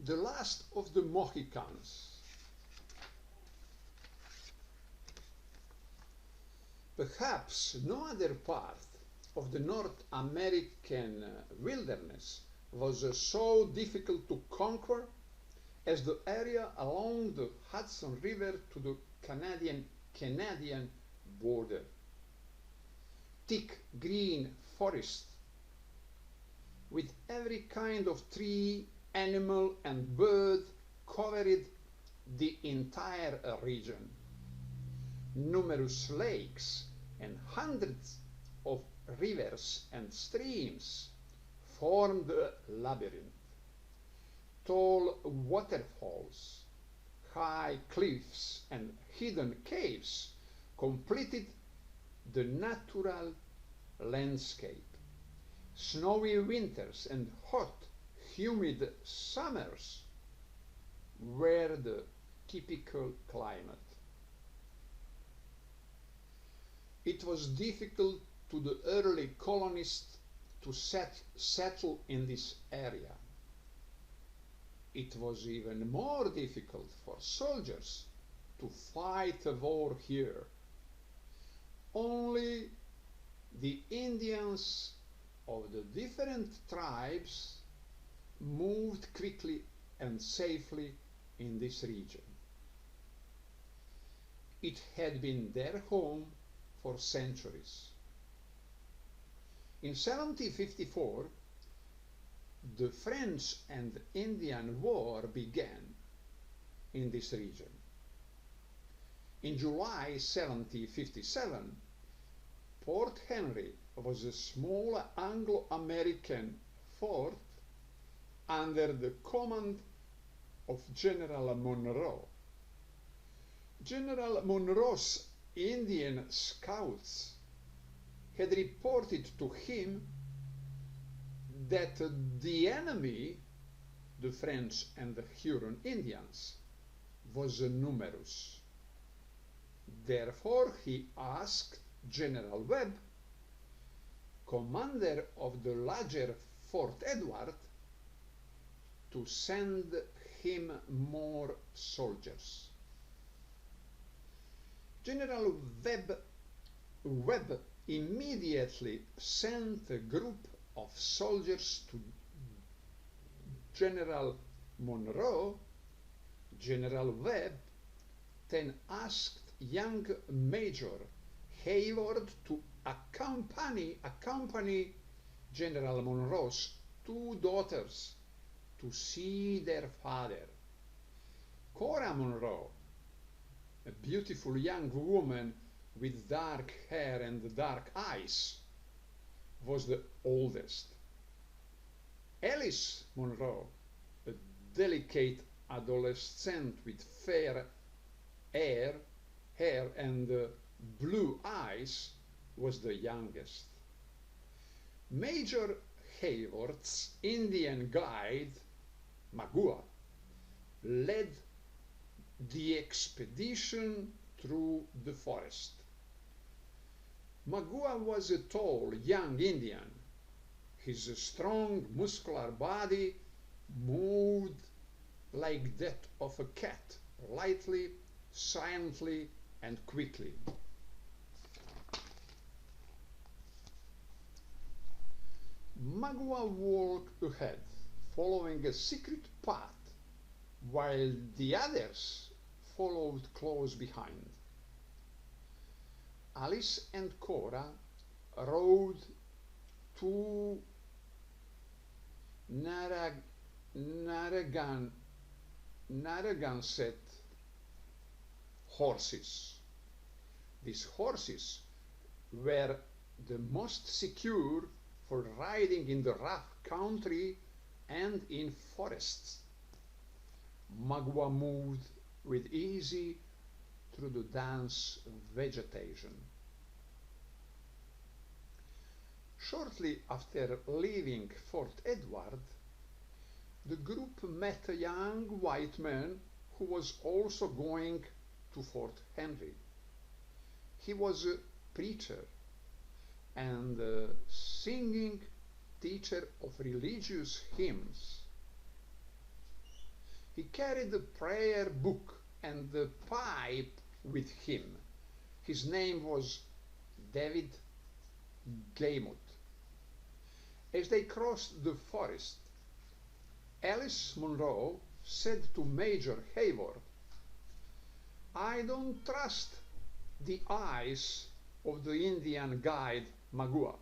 The last of the Mohicans. Perhaps no other part of the North American wilderness was so difficult to conquer as the area along the Hudson River to the Canadian border. Thick green forests with every kind of tree, animal and bird covered the entire region. Numerous lakes and hundreds of rivers and streams formed a labyrinth. Tall waterfalls, high cliffs and hidden caves completed the natural landscape. Snowy winters and hot, humid summers were the typical climate. It was difficult to the early colonists to settle in this area. It was even more difficult for soldiers to fight a war here. Only the Indians of the different tribes moved quickly and safely in this region. It had been their home for centuries. In 1754, the French and Indian War began in this region. In July 1757, Port Henry was a small Anglo-American fort under the command of General Monroe. General Monroe's Indian scouts had reported to him that the enemy, the French and the Huron Indians, was numerous. Therefore, he asked General Webb, commander of the larger Fort Edward, to send him more soldiers. General Webb immediately sent a group of soldiers to General Monroe. General Webb then asked young Major Hayward to accompany General Monroe's two daughters to see their father. Cora Monroe, a beautiful young woman with dark hair and dark eyes, was the oldest. Alice Monroe, a delicate adolescent with fair hair and blue eyes, was the youngest. Major Hayward's Indian guide, Magua, led the expedition through the forest. Magua was a tall, young Indian. His strong, muscular body moved like that of a cat, lightly, silently, and quickly. Magua walked ahead, following a secret path, while the others followed close behind. Alice and Cora rode two Narragansett horses. These horses were the most secure for riding in the rough country and in forests. Magua moved with ease through the dense vegetation. Shortly after leaving Fort Edward, the group met a young white man who was also going to Fort Henry. He was a preacher and a singing teacher of religious hymns. He carried the prayer book and the pipe with him. His name was David Gaymouth. As they crossed the forest, Alice Munro said to Major Hayward, "I don't trust the eyes of the Indian guide Magua."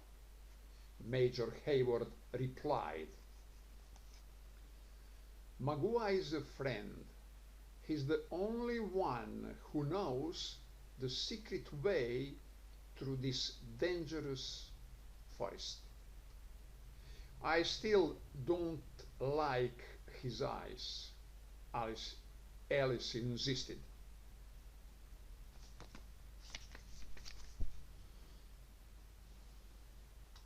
Major Hayward replied, "Magua is a friend. He's the only one who knows the secret way through this dangerous forest. I still don't like his eyes," Alice insisted.